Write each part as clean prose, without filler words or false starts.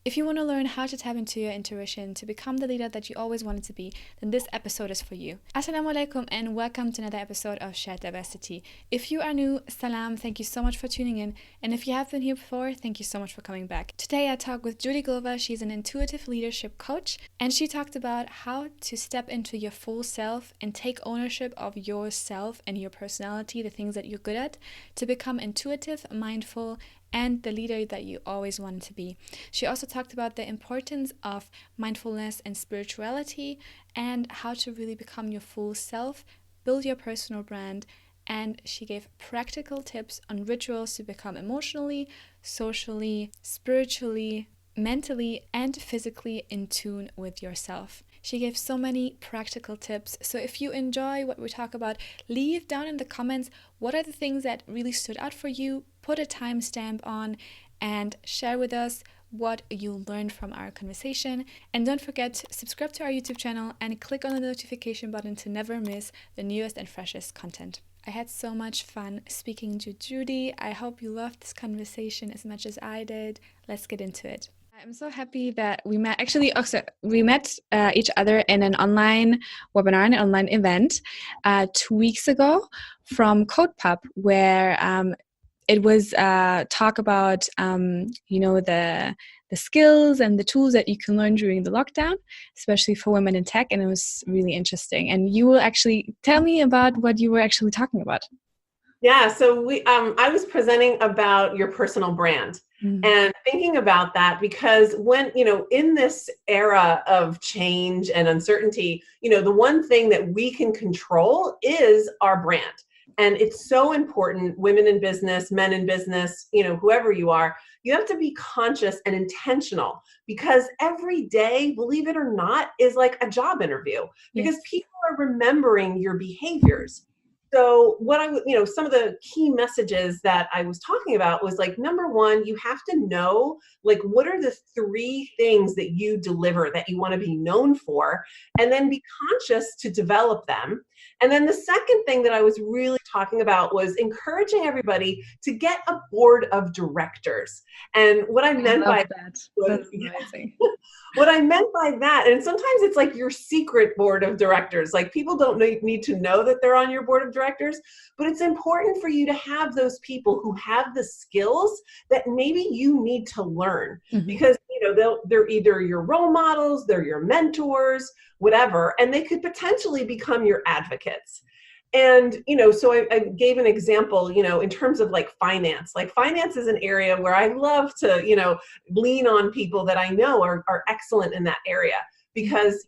If you want to learn how to tap into your intuition to become the leader that you always wanted to be, then this episode is for you. Assalamu alaikum and welcome to another episode of Shared Diversity. If you are new, salam, thank you so much for tuning in. And if you have been here before, thank you so much for coming back. Today I talk with Judi Glova. She's an intuitive leadership coach, and she talked about how to step into your full self and take ownership of yourself and your personality, the things that you're good at, to become intuitive, mindful, and the leader that you always wanted to be. She also talked about the importance of mindfulness and spirituality and how to really become your full self, build your personal brand, and she gave practical tips on rituals to become emotionally, socially, spiritually, mentally, and physically in tune with yourself. She gave so many practical tips. So if you enjoy what we talk about, leave down in the comments what are the things that really stood out for you, put a timestamp on, and share with us what you learned from our conversation. And don't forget to subscribe to our YouTube channel and click on the notification button to never miss the newest and freshest content. I had so much fun speaking to Judi. I hope you loved this conversation as much as I did. Let's get into it. I'm so happy that we met. Actually, also, we met each other in an online webinar, an online event 2 weeks ago from CodePub, where it was talk about the skills and the tools that you can learn during the lockdown, especially for women in tech, and it was really interesting. And you will actually tell me about what you were actually talking about. Yeah, so I was presenting about your personal brand and thinking about that because when, in this era of change and uncertainty, the one thing that we can control is our brand. And it's so important, women in business, men in business, whoever you are, you have to be conscious and intentional because every day, believe it or not, is like a job interview because people are remembering your behaviors. So what some of the key messages that I was talking about was like, number one, you have to know, like, what are the 3 things that you deliver that you want to be known for, and then be conscious to develop them. And then the second thing that I was really talking about was encouraging everybody to get a board of directors. And what I meant by that was, that's amazing. what I meant by that, and sometimes it's like your secret board of directors, like people don't need to know that they're on your board of directors, but it's important for you to have those people who have the skills that maybe you need to learn because they're either your role models, they're your mentors, whatever, and they could potentially become your advocates. And, so I gave an example, in terms of like finance is an area where I love to, lean on people that I know are excellent in that area because,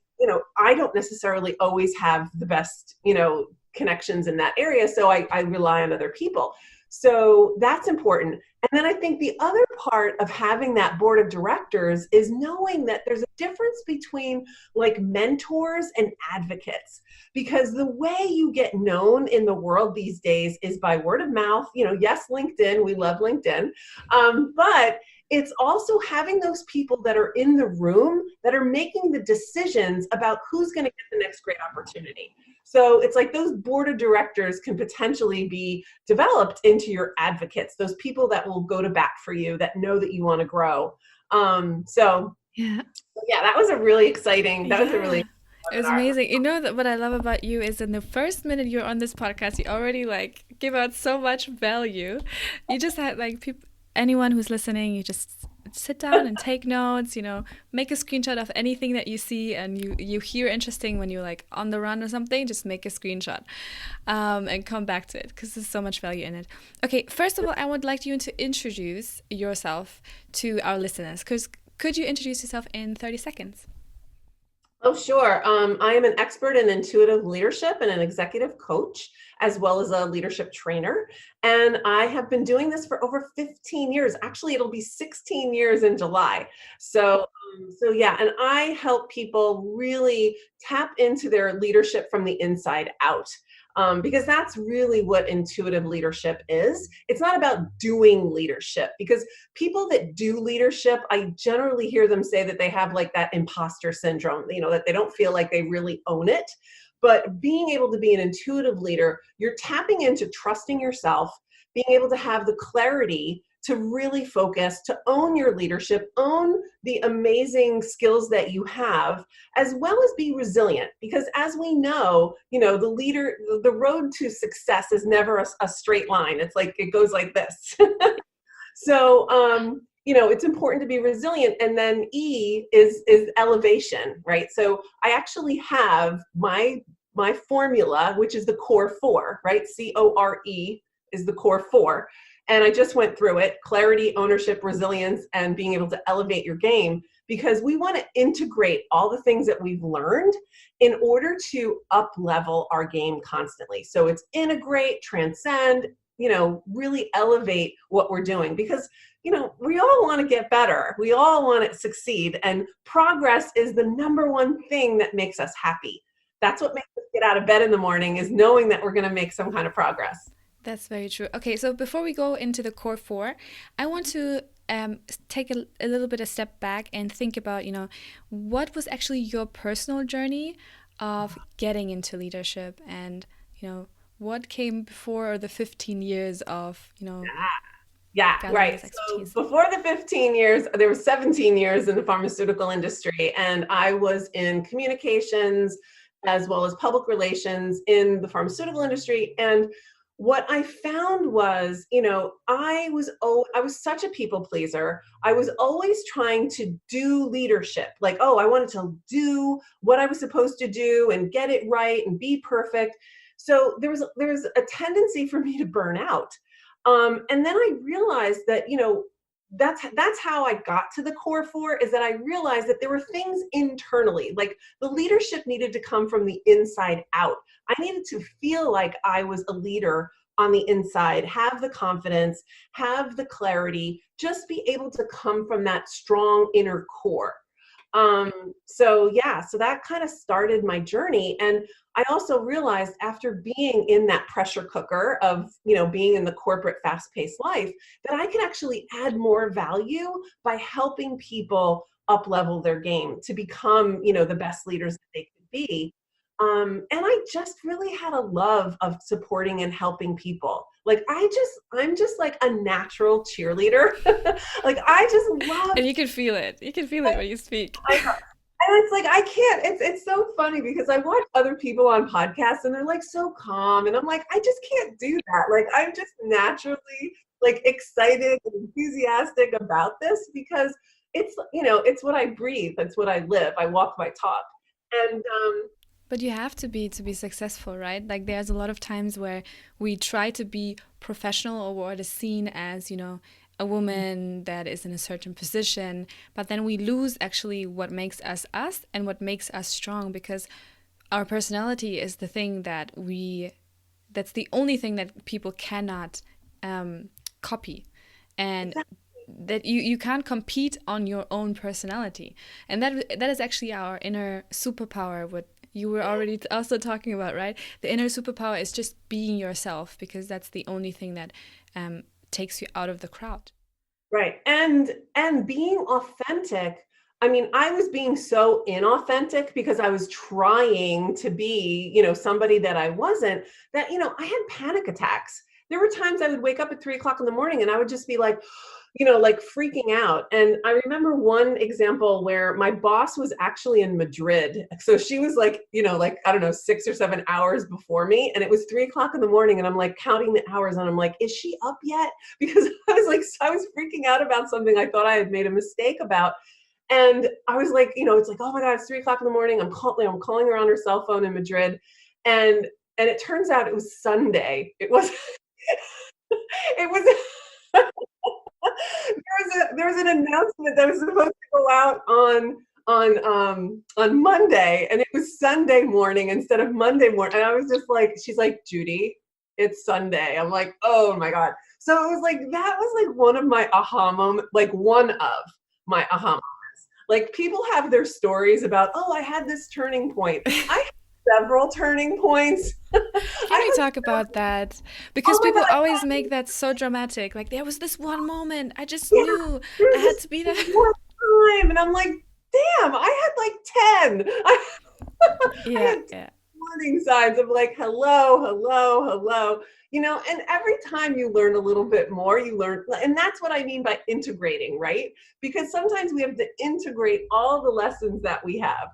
I don't necessarily always have the best, connections in that area. So I rely on other people. So that's important. And then I think the other part of having that board of directors is knowing that there's a difference between like mentors and advocates, because the way you get known in the world these days is by word of mouth. Yes, LinkedIn, we love LinkedIn, but it's also having those people that are in the room that are making the decisions about who's going to get the next great opportunity. So it's like those board of directors can potentially be developed into your advocates, those people that will go to bat for you, that know that you want to grow. That was a really exciting, it was amazing. What I love about you is in the first minute you're on this podcast, you already like give out so much value. You just had like anyone who's listening, you just sit down and take notes, make a screenshot of anything that you see and you hear interesting when you're like on the run or something, just make a screenshot and come back to it because there's so much value in it. Okay, first of all, I would like you to introduce yourself to our listeners. Could you introduce yourself in 30 seconds? Oh, sure. I am an expert in intuitive leadership and an executive coach, as well as a leadership trainer. And I have been doing this for over 15 years. Actually, it'll be 16 years in July. So yeah, and I help people really tap into their leadership from the inside out. Because that's really what intuitive leadership is. It's not about doing leadership, because people that do leadership, I generally hear them say that they have like that imposter syndrome, that they don't feel like they really own it. But being able to be an intuitive leader, you're tapping into trusting yourself, being able to have the clarity to really focus, to own your leadership, own the amazing skills that you have, as well as be resilient. Because as we know, the road to success is never a straight line. It's like, it goes like this. So, it's important to be resilient. And then E is elevation, right? So I actually have my formula, which is the core four, right? CORE is the core four. And I just went through it: clarity, ownership, resilience, and being able to elevate your game, because we want to integrate all the things that we've learned in order to up level our game constantly. So it's integrate, transcend, really elevate what we're doing, because we all want to get better. We all want to succeed, and progress is the number one thing that makes us happy. That's what makes us get out of bed in the morning, is knowing that we're going to make some kind of progress. That's very true. Okay, so before we go into the core four, I want to take a little bit a step back and think about, what was actually your personal journey of getting into leadership, and, what came before the 15 years of, Yeah, right. So before the 15 years, there were 17 years in the pharmaceutical industry, and I was in communications as well as public relations in the pharmaceutical industry. And what I found was, I was such a people pleaser. I was always trying to do leadership. Like, I wanted to do what I was supposed to do and get it right and be perfect. So there was a tendency for me to burn out. And then I realized that, that's how I got to the core four, is that I realized that there were things internally, like the leadership needed to come from the inside out. I needed to feel like I was a leader on the inside, have the confidence, have the clarity, just be able to come from that strong inner core. So that kind of started my journey. And I also realized, after being in that pressure cooker of, being in the corporate fast-paced life, that I could actually add more value by helping people up-level their game to become, the best leaders that they could be. And I just really had a love of supporting and helping people. Like, I'm just like a natural cheerleader. Like, I just love. And you can feel it. You can feel it when you speak. And it's like, I can't, it's so funny, because I watch other people on podcasts and they're like so calm. And I'm like, I just can't do that. Like, I'm just naturally like excited and enthusiastic about this, because it's, it's what I breathe. It's what I live. I walk my talk. And, but you have to be successful, right? Like, there's a lot of times where we try to be professional, or what is seen as, a woman that is in a certain position, but then we lose actually what makes us us and what makes us strong, because our personality is the thing that's the only thing that people cannot copy, and that you can't compete on your own personality. And that is actually our inner superpower, what you were already also talking about, right? The inner superpower is just being yourself, because that's the only thing that takes you out of the crowd. Right. And being authentic. I mean, I was being so inauthentic because I was trying to be, somebody that I wasn't, that, I had panic attacks. There were times I would wake up at 3:00 in the morning and I would just be like, like freaking out. And I remember one example where my boss was actually in Madrid. So she was like, I don't know, 6 or 7 hours before me. And it was 3:00 in the morning. And I'm like counting the hours and I'm like, is she up yet? Because I was freaking out about something I thought I had made a mistake about. And I was like, it's like, oh my God, it's 3:00 in the morning. I'm calling her on her cell phone in Madrid. And it turns out it was Sunday. It was, it was, there was an announcement that was supposed to go out on Monday, and it was Sunday morning instead of Monday morning. And I was just like, she's like, Judi, it's Sunday. I'm like, oh my God. So it was like, that was like one of my aha moments, like one of my aha moments. Like, people have their stories about, I had this turning point. I had several turning points. Can we talk about that? Because people always make that so dramatic. Like, there was this one moment, I just knew I had to be there. One time, and I'm like, damn, I had like 10. I had warning signs of like, hello, hello, hello, and every time you learn a little bit more, you learn, and that's what I mean by integrating, right? Because sometimes we have to integrate all the lessons that we have.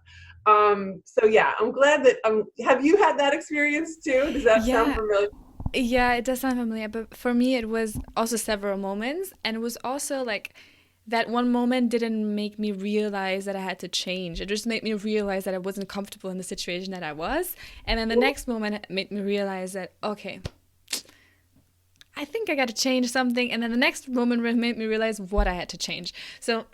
So yeah, I'm glad that, have you had that experience too? Does that sound Yeah, familiar? yeah, it does sound familiar, but for me, it was also several moments, and it was also like that one moment didn't make me realize that I had to change. It just made me realize that I wasn't comfortable in the situation that I was, and then the next moment it made me realize that okay, I think I got to change something, and then the next moment made me realize what I had to change. So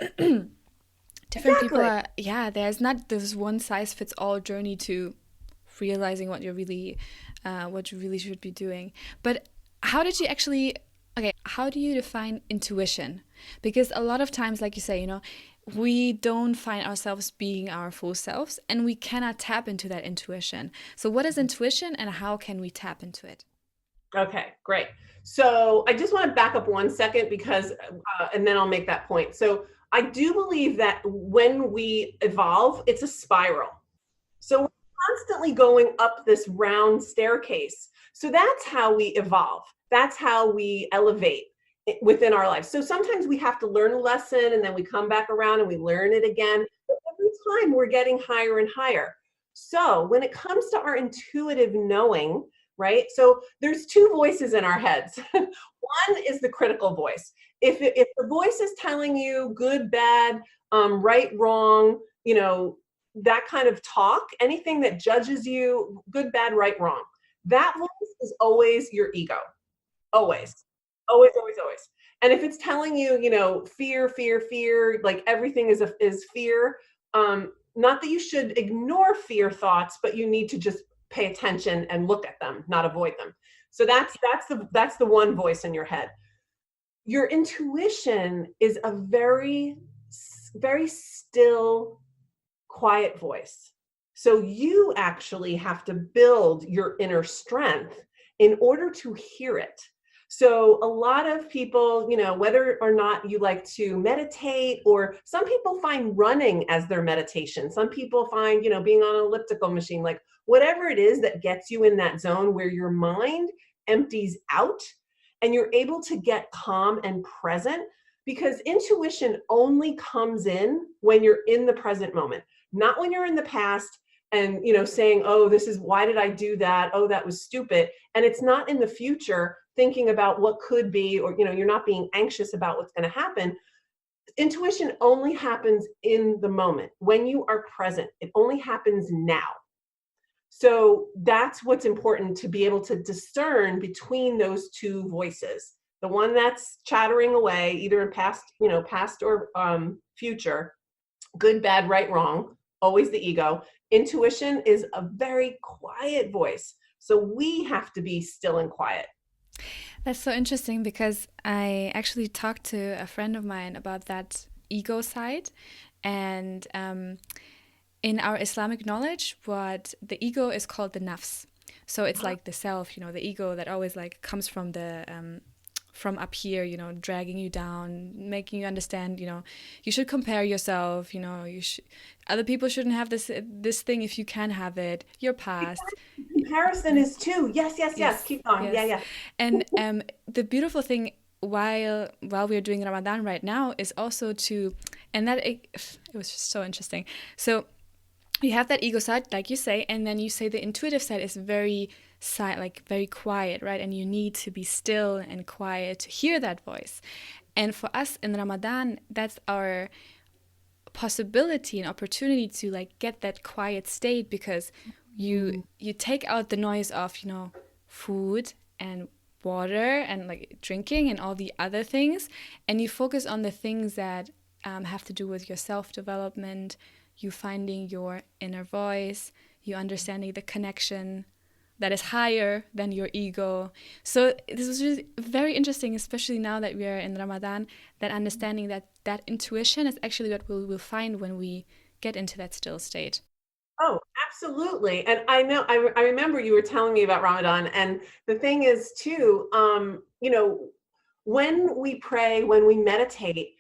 different people Exactly. are, yeah, there's not this one size fits all journey to realizing what you really should be doing. But how did you actually, okay, how do you define intuition? Because a lot of times, like you say, we don't find ourselves being our full selves and we cannot tap into that intuition. So what is intuition and how can we tap into it? Okay, great. So I just want to back up 1 second because, and then I'll make that point. So I do believe that when we evolve, it's a spiral. So we're constantly going up this round staircase. So that's how we evolve. That's how we elevate within our lives. So sometimes we have to learn a lesson and then we come back around and we learn it again. But every time we're getting higher and higher. So when it comes to our intuitive knowing, right? So there's two voices in our heads. One is the critical voice. If the voice is telling you good, bad, right, wrong, that kind of talk, anything that judges you, good, bad, right, wrong, that voice is always your ego. Always. Always, always, always. And if it's telling you, fear, fear, fear, like everything is fear, not that you should ignore fear thoughts, but you need to just pay attention and look at them, not avoid them. So that's the one voice in your head. Your intuition is a very, very still, quiet voice. So you actually have to build your inner strength in order to hear it. So a lot of people, whether or not you like to meditate, or some people find running as their meditation. Some people find, being on an elliptical machine, like whatever it is that gets you in that zone where your mind empties out and you're able to get calm and present, because intuition only comes in when you're in the present moment, not when you're in the past and saying, oh, this is, why did I do that, oh, that was stupid. And it's not in the future thinking about what could be, or you're not being anxious about what's going to happen. Intuition only happens in the moment when you are present. It only happens now. So that's what's important, to be able to discern between those two voices, the one that's chattering away either in past or future, good, bad, right, wrong, always the ego. Intuition is a very quiet voice. So we have to be still and quiet. That's so interesting because I actually talked to a friend of mine about that ego side. And in our Islamic knowledge, what the ego is called the nafs. So it's like the self, the ego that always like comes from the from up here, dragging you down, making you understand, you should compare yourself, other people shouldn't have this thing if you can have it, your past. Comparison Yes. is too. Yes, yes, yes. Yes, Keep going. Yeah, yes. yeah. And the beautiful thing while we're doing Ramadan right now is also to, and that it was just so interesting. So you have that ego side, like you say, and then you say the intuitive side is very like very quiet, right? And you need to be still and quiet to hear that voice. And for us in Ramadan, that's our possibility and opportunity to like get that quiet state, because you take out the noise of food and water and like drinking and all the other things, and you focus on the things that have to do with your self-development, you finding your inner voice, you understanding the connection that is higher than your ego. So this was really very interesting, especially now that we are in Ramadan, that understanding that intuition is actually what we'll find when we get into that still state. Oh, absolutely. And I know, I remember you were telling me about Ramadan. And the thing is, too, when we pray, when we meditate,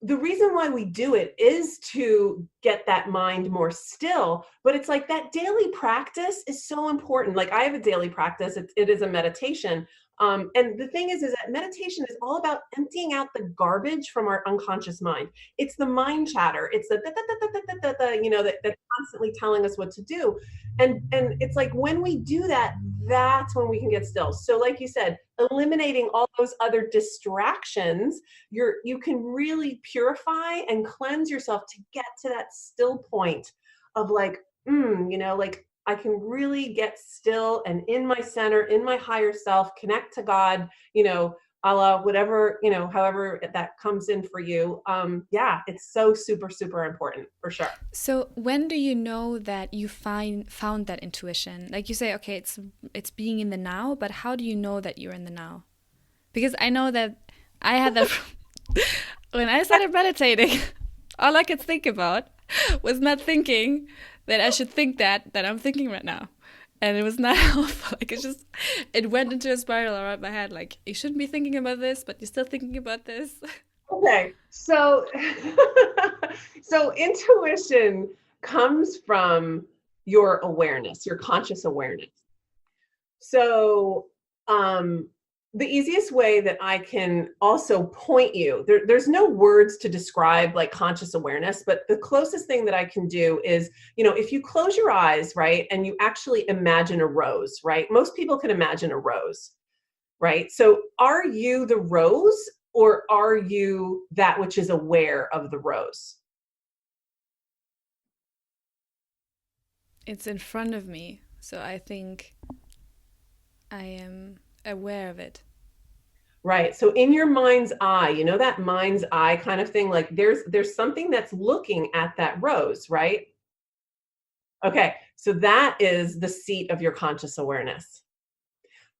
the reason why we do it is to get that mind more still, but it's like that daily practice is so important. Like I have a daily practice, it is a meditation. And the thing is that meditation is all about emptying out the garbage from our unconscious mind. It's the mind chatter. It's the that's constantly telling us what to do. And it's like when we do that, that's when we can get still. So like you said, eliminating all those other distractions, you can really purify and cleanse yourself to get to that still point of like, like I can really get still and in my center, in my higher self, connect to God, Allah, whatever, however that comes in for you. Yeah, it's so super, super important for sure. So when do you know that you found that intuition? Like you say, okay, it's being in the now, but how do you know that you're in the now? Because I know that I had that when I started meditating, all I could think about was not thinking that I should think that I'm thinking right now. And it was not helpful. Like it went into a spiral around my head. Like you shouldn't be thinking about this, but you're still thinking about this. Okay, so so intuition comes from your awareness, your conscious awareness. So the easiest way that I can also point you, there's no words to describe like conscious awareness, but the closest thing that I can do is, if you close your eyes, right, and you actually imagine a rose, right? Most people can imagine a rose, right? So are you the rose or are you that which is aware of the rose? It's in front of me, so I think I am aware of it. Right. So in your mind's eye, that mind's eye kind of thing, like there's something that's looking at that rose, right? Okay. So that is the seat of your conscious awareness.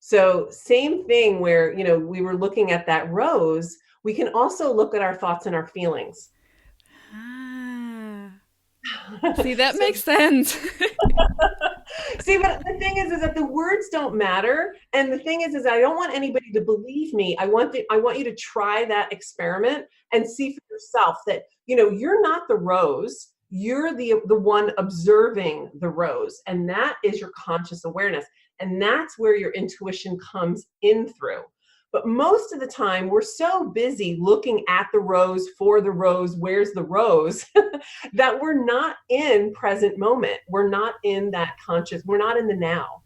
So same thing where, we were looking at that rose, we can also look at our thoughts and our feelings. Ah. See, that makes sense. See, but the thing is that the words don't matter. And the thing is I don't want anybody to believe me. I want you to try that experiment and see for yourself that, you're not the rose. You're the one observing the rose. And that is your conscious awareness. And that's where your intuition comes in through. But most of the time, we're so busy looking at the rose, for the rose, where's the rose, that we're not in present moment. We're not in that conscious, we're not in the now.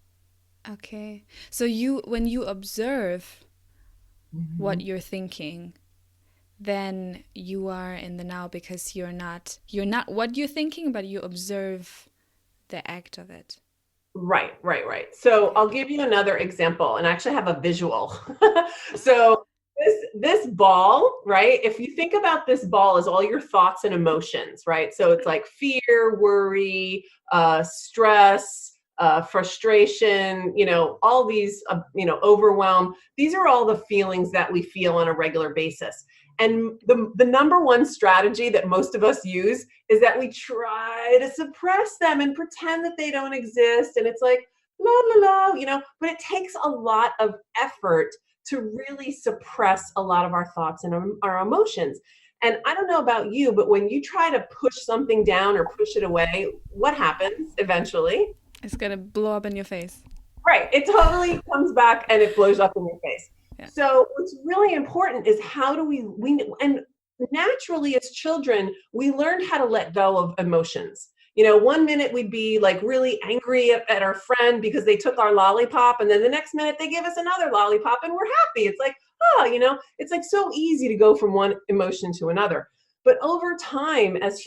Okay. So when you observe what you're thinking, then you are in the now because you're not what you're thinking, but you observe the act of it. Right. So I'll give you another example, and I actually have a visual. So this ball, right? If you think about this ball as all your thoughts and emotions, right? So it's like fear, worry, stress, frustration, all these, overwhelm. These are all the feelings that we feel on a regular basis. And the number one strategy that most of us use is that we try to suppress them and pretend that they don't exist. And it's like, la, la, la, but it takes a lot of effort to really suppress a lot of our thoughts and our emotions. And I don't know about you, but when you try to push something down or push it away, what happens eventually? It's going to blow up in your face. Right. It totally comes back and it blows up in your face. Yeah. So what's really important is how do we and naturally as children, we learned how to let go of emotions. 1 minute we'd be like really angry at our friend because they took our lollipop, and then the next minute they give us another lollipop and we're happy. It's like, it's like so easy to go from one emotion to another. But over time, as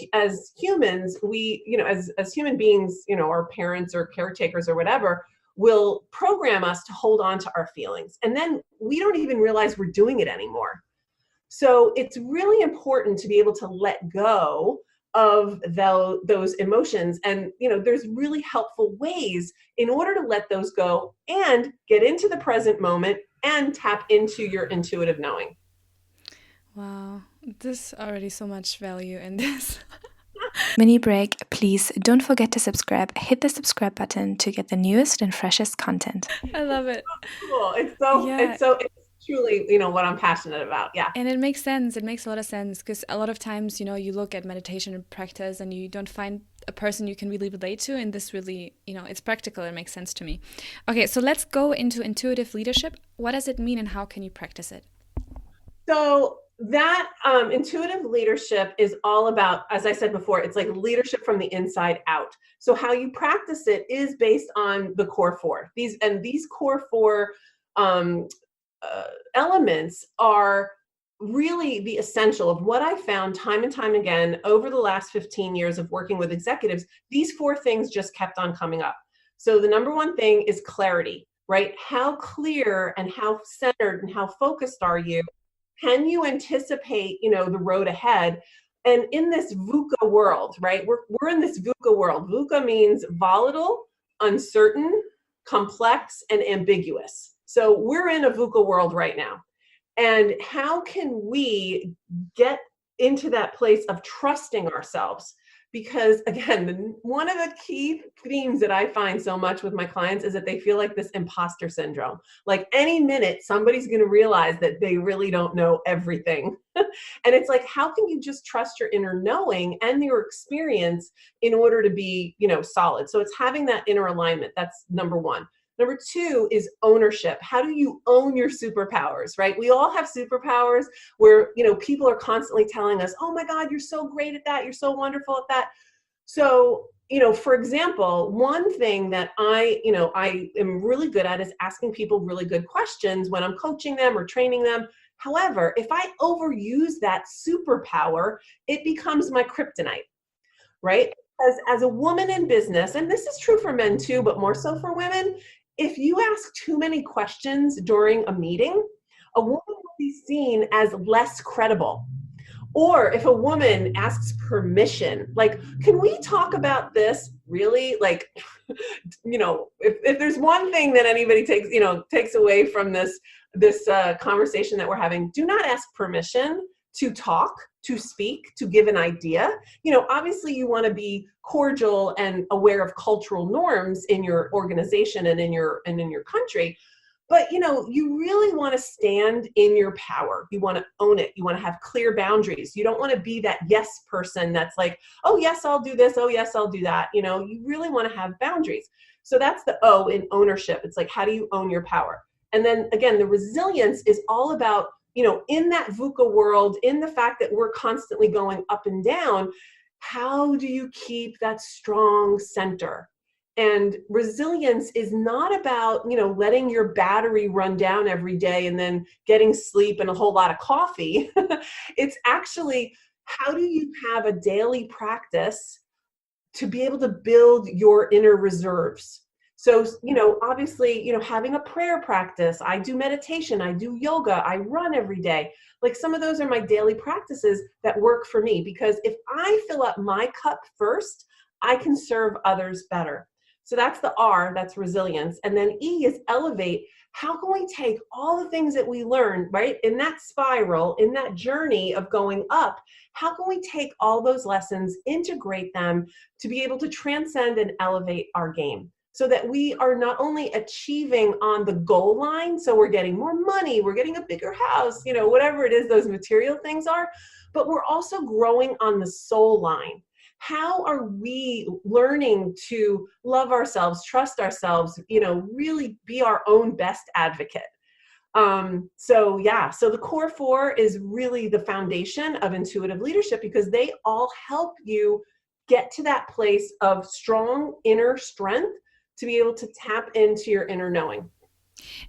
humans, we, as human beings, our parents or caretakers or whatever, will program us to hold on to our feelings. And then we don't even realize we're doing it anymore. So it's really important to be able to let go of those emotions. And, there's really helpful ways in order to let those go and get into the present moment and tap into your intuitive knowing. Wow, there's already so much value in this. Mini break, please don't forget to subscribe. Hit the subscribe button to get the newest and freshest content. I love it. Cool. It's truly, what I'm passionate about. Yeah. And it makes sense. It makes a lot of sense because a lot of times, you look at meditation practice and you don't find a person you can really relate to. And this really, it's practical. It makes sense to me. Okay, so let's go into intuitive leadership. What does it mean and how can you practice it? So that intuitive leadership is all about, as I said before, it's like leadership from the inside out. So how you practice it is based on the core four. These core four elements are really the essential of what I found time and time again over the last 15 years of working with executives. These four things just kept on coming up. So the number one thing is clarity, right? How clear and how centered and how focused are you? Can you anticipate, the road ahead? And in this VUCA world, right? We're in this VUCA world. VUCA means volatile, uncertain, complex, and ambiguous. So we're in a VUCA world right now. And how can we get into that place of trusting ourselves? Because again, one of the key themes that I find so much with my clients is that they feel like this imposter syndrome. Like any minute, somebody's going to realize that they really don't know everything. And it's like, how can you just trust your inner knowing and your experience in order to be, solid? So it's having that inner alignment. That's number one. Number two is ownership. How do you own your superpowers, right? We all have superpowers where, people are constantly telling us, oh my God, you're so great at that. You're so wonderful at that. So, for example, one thing that I am really good at is asking people really good questions when I'm coaching them or training them. However, if I overuse that superpower, it becomes my kryptonite, right? Because as a woman in business, and this is true for men too, but more so for women, if you ask too many questions during a meeting, a woman will be seen as less credible. Or if a woman asks permission, like, can we talk about this? Really? Like, if there's one thing that anybody takes away from this conversation that we're having, do not ask permission to talk, to speak, to give an idea. Obviously you want to be cordial and aware of cultural norms in your organization and in your country. But, you really want to stand in your power. You want to own it. You want to have clear boundaries. You don't want to be that yes person that's like, oh, yes, I'll do this. Oh, yes, I'll do that. You really want to have boundaries. So that's the O in ownership. It's like, how do you own your power? And then again, the resilience is all about, in that VUCA world, in the fact that we're constantly going up and down, how do you keep that strong center? And resilience is not about, letting your battery run down every day and then getting sleep and a whole lot of coffee. It's actually, how do you have a daily practice to be able to build your inner reserves? So, obviously, having a prayer practice, I do meditation, I do yoga, I run every day. Like some of those are my daily practices that work for me, because if I fill up my cup first, I can serve others better. So that's the R, that's resilience. And then E is elevate. How can we take all the things that we learn, right, in that spiral, in that journey of going up, how can we take all those lessons, integrate them to be able to transcend and elevate our game? So that we are not only achieving on the goal line, so we're getting more money, we're getting a bigger house, whatever it is those material things are, but we're also growing on the soul line. How are we learning to love ourselves, trust ourselves, really be our own best advocate? So the core four is really the foundation of intuitive leadership, because they all help you get to that place of strong inner strength to be able to tap into your inner knowing.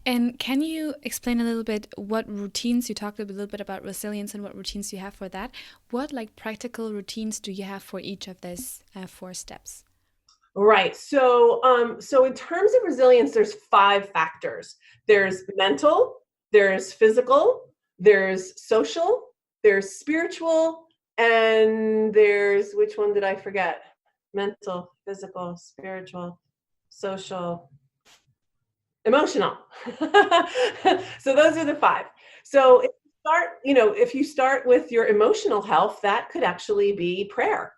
And can you explain a little bit what routines, you talked a little bit about resilience and what routines you have for that. What practical routines do you have for each of these 4 steps? Right. So in terms of resilience, there's 5 factors. There's mental, there's physical, there's social, there's spiritual, and there's, which one did I forget? Mental, physical, spiritual, social, emotional. So those are the 5. So if you start with your emotional health, that could actually be prayer,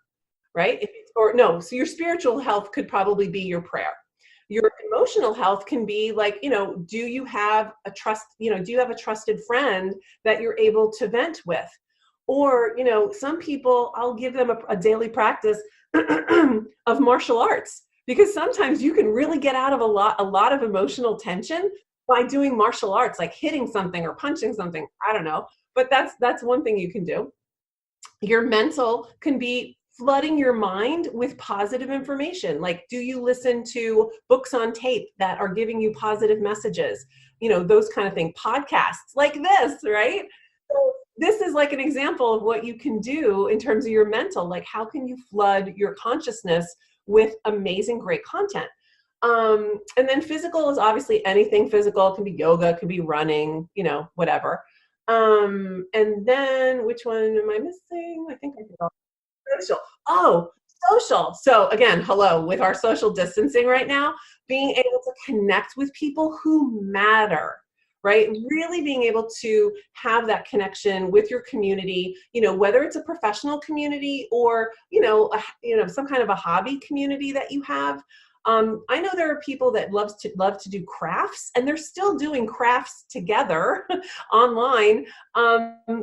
right? So your spiritual health could probably be your prayer. Your emotional health can be like, do you have a trusted friend that you're able to vent with? Or, some people, I'll give them a daily practice of martial arts, because sometimes you can really get out of a lot of emotional tension by doing martial arts, like hitting something or punching something. I don't know, but that's one thing you can do. Your mental can be flooding your mind with positive information. Like, do you listen to books on tape that are giving you positive messages? Those kind of things. Podcasts like this, right? So this is like an example of what you can do in terms of your mental. Like, how can you flood your consciousness with amazing, great content? And then physical is obviously anything physical. It can be yoga, it can be running, whatever. And then which one am I missing? I think I did all. Social. Oh, social. So again, hello, with our social distancing right now, being able to connect with people who matter, right? Really being able to have that connection with your community, whether it's a professional community or, some kind of a hobby community that you have. I know there are people that love to do crafts, and they're still doing crafts together online,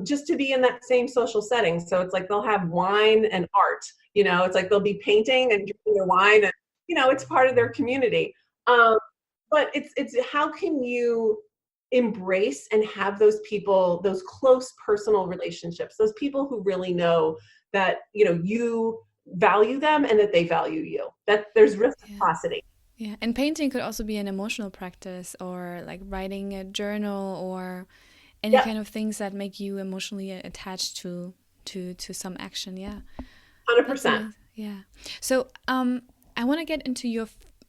just to be in that same social setting. So it's like they'll have wine and art. It's like they'll be painting and drinking their wine, and it's part of their community. But it's how can you embrace and have those people, those close personal relationships, those people who really know that you value them and that they value you, that there's reciprocity. Yeah, and painting could also be an emotional practice, or like writing a journal, or any kind of things that make you emotionally attached to some action. Yeah, 100%. Yeah. So I want to get into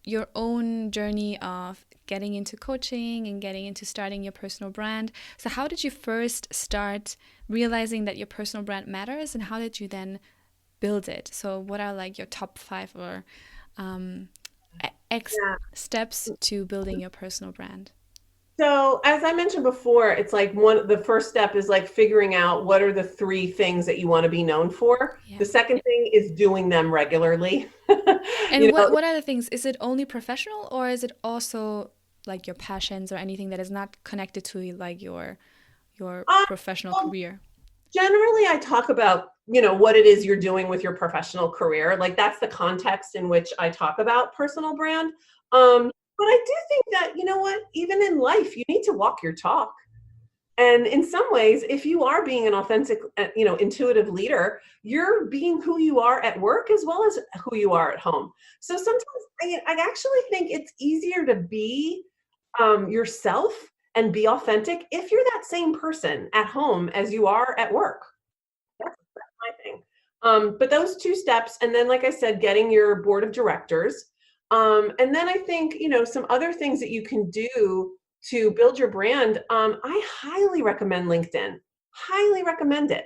your own journey of getting into coaching and getting into starting your personal brand. So how did you first start realizing that your personal brand matters, and how did you then build it? So what are like your top 5 or X steps to building your personal brand? So as I mentioned before, it's like the first step is like figuring out what are the 3 things that you want to be known for. Yeah. The second thing is doing them regularly. And what are the things? Is it only professional, or is it also like your passions or anything that is not connected to like your professional career? Generally, I talk about, what it is you're doing with your professional career. Like, that's the context in which I talk about personal brand. But I do think that, even in life, you need to walk your talk. And in some ways, if you are being an authentic, intuitive leader, you're being who you are at work as well as who you are at home. So sometimes I actually think it's easier to be yourself and be authentic if you're that same person at home as you are at work. That's my thing. But those 2 steps, and then, like I said, getting your board of directors. And then I think, some other things that you can do to build your brand. I highly recommend LinkedIn. Highly recommend it.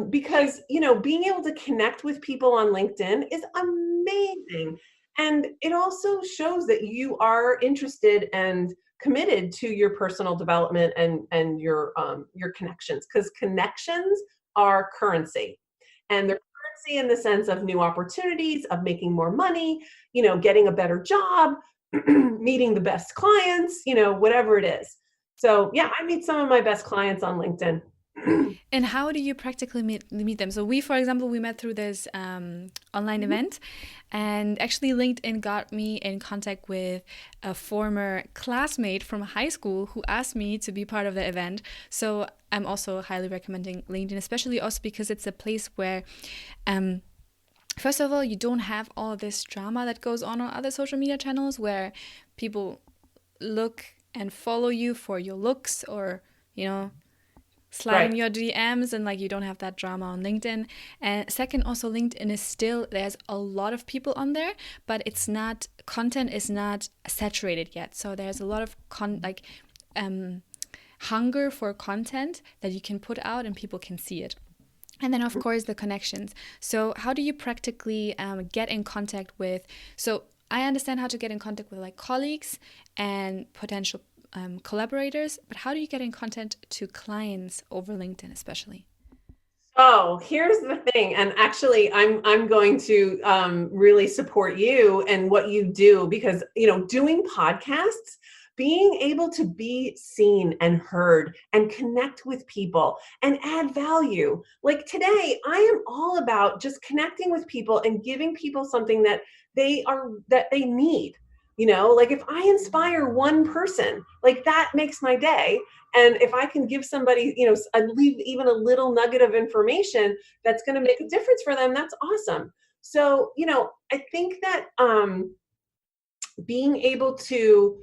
Because, being able to connect with people on LinkedIn is amazing. And it also shows that you are interested and committed to your personal development and your connections, because connections are currency. And they're currency in the sense of new opportunities, of making more money, getting a better job, meeting the best clients, whatever it is. So yeah, I meet some of my best clients on LinkedIn. And how do you practically meet them? So we, for example, we met through this online event, and actually LinkedIn got me in contact with a former classmate from high school who asked me to be part of the event. So I'm also highly recommending LinkedIn, especially also because it's a place where first of all, you don't have all this drama that goes on other social media channels where people look and follow you for your looks, or slide in your DMs, and like you don't have that drama on LinkedIn. And second, also LinkedIn is still, there's a lot of people on there, but it's not, content is not saturated yet. So there's a lot of hunger for content that you can put out and people can see it. And then, of course, the connections. So how do you practically get in contact with, so I understand how to get in contact with like colleagues and potential collaborators, but how do you get in contact to clients over LinkedIn especially? Oh, here's the thing. And actually, I'm going to really support you and what you do because, doing podcasts, being able to be seen and heard and connect with people and add value. Like today, I am all about just connecting with people and giving people something that they need. Like if I inspire one person, like that makes my day. And if I can give somebody, leave even a little nugget of information that's going to make a difference for them, that's awesome. So, I think that being able to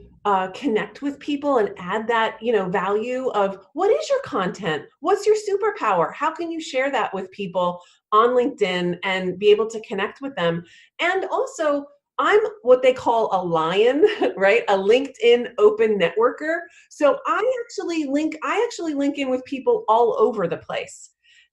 connect with people and add that, value of what is your content? What's your superpower? How can you share that with people on LinkedIn and be able to connect with them? And also, I'm what they call a lion, right? A LinkedIn open networker. So I actually link in with people all over the place.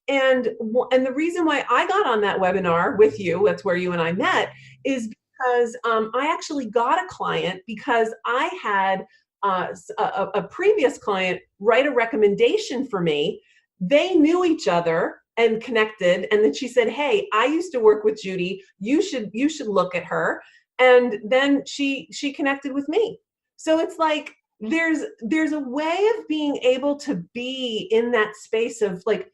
And the reason why I got on that webinar with you, that's where you and I met, is because I actually got a client because I had a previous client write a recommendation for me. They knew each other and connected, and then she said, "Hey, I used to work with Judi. You should look at her." And then she connected with me. So it's like there's a way of being able to be in that space of like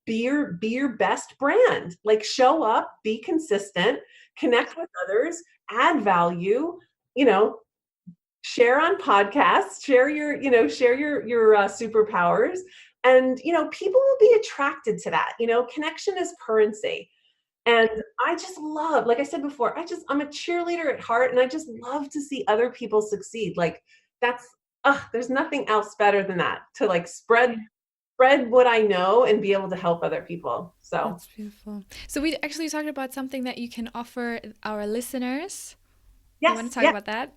be your best brand. Like show up, be consistent, connect with others, add value, you know, share on podcasts, share your superpowers, and people will be attracted to that. Connection is currency. And I just love, like I said before, I'm a cheerleader at heart, and I just love to see other people succeed. Like that's there's nothing else better than that, to like spread what I know and be able to help other people. So That's beautiful. So we actually talked about something that you can offer our listeners. You want to yes, talk about that?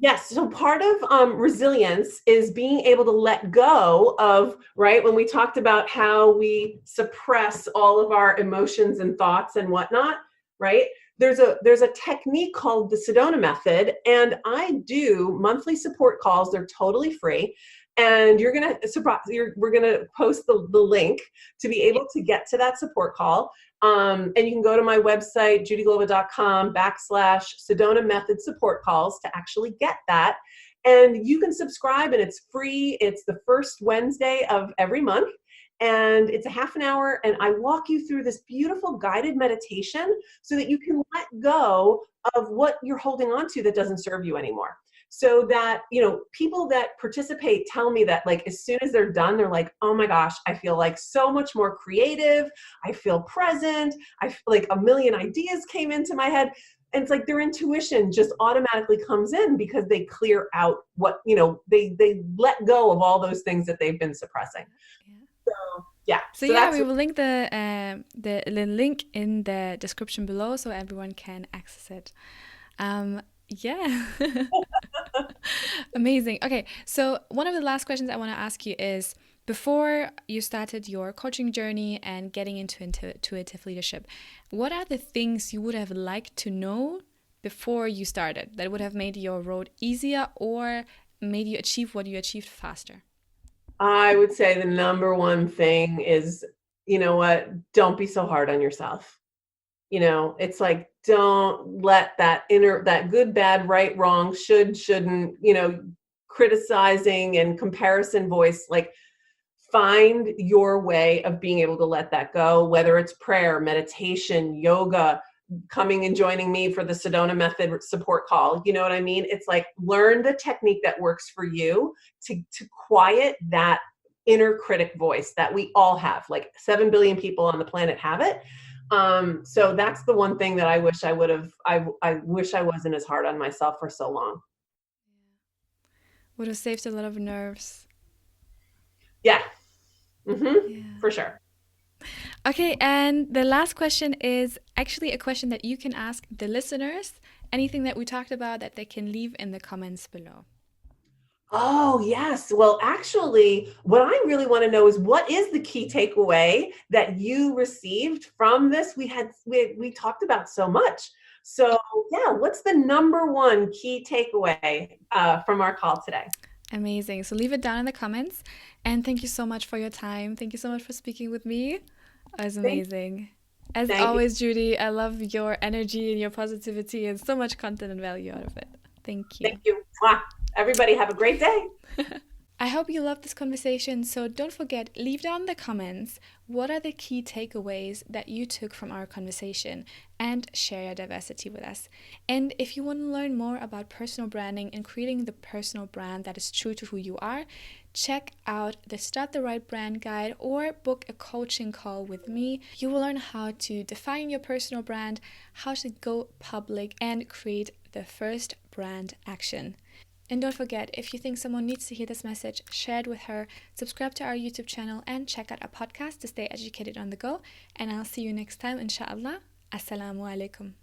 yes. So part of resilience is being able to let go of, right? When we talked about how we suppress all of our emotions and thoughts and whatnot, right? There's a technique called the Sedona method, and I do monthly support calls. They're totally free. And we're gonna post the link to be able to get to that support call. And you can go to my website, judiglova.com/Sedona Method Support Calls to actually get that. And you can subscribe, and it's free. It's the first Wednesday of every month. And it's a half an hour, and I walk you through this beautiful guided meditation so that you can let go of what you're holding on to that doesn't serve you anymore. So that, people that participate tell me that, like, as soon as they're done, they're like, oh my gosh, I feel like so much more creative. I feel present. I feel like a million ideas came into my head. And it's like their intuition just automatically comes in because they clear out they let go of all those things that they've been suppressing. Yeah. So, yeah. So yeah, we will link the link in the description below so everyone can access it. Yeah. Amazing. Okay, so one of the last questions I want to ask you is, before you started your coaching journey and getting into intuitive leadership, what are the things you would have liked to know before you started that would have made your road easier or made you achieve what you achieved faster? I would say the number one thing is, don't be so hard on yourself. It's like, don't let that good, bad, right, wrong, shouldn't, criticizing and comparison voice, like, find your way of being able to let that go, whether it's prayer, meditation, yoga, coming and joining me for the Sedona Method support call. You know what I mean? It's like, learn the technique that works for you to quiet that inner critic voice that we all have. Like 7 billion people on the planet have it. So that's the one thing that I wish I wish I wasn't as hard on myself for so long. Would have saved a lot of nerves. Yeah. Yeah. For sure. Okay, and the last question is actually a question that you can ask the listeners. Anything that we talked about that they can leave in the comments below. Oh, yes. Well, actually, what I really want to know is, what is the key takeaway that you received from this? We talked about so much. So yeah, what's the number one key takeaway from our call today? Amazing. So leave it down in the comments. And thank you so much for your time. Thank you so much for speaking with me. It was amazing. As Thank always, Judi, I love your energy and your positivity and so much content and value out of it. Thank you. Thank you. Mwah. Everybody have a great day. I hope you loved this conversation, so don't forget, leave down in the comments what are the key takeaways that you took from our conversation and share your diversity with us. And if you want to learn more about personal branding and creating the personal brand that is true to who you are, check out the Start the Right Brand Guide or book a coaching call with me. You will learn how to define your personal brand, how to go public, and create the first brand action. And don't forget, if you think someone needs to hear this message, share it with her, subscribe to our YouTube channel, and check out our podcast to stay educated on the go. And I'll see you next time, inshallah. Assalamu alaikum.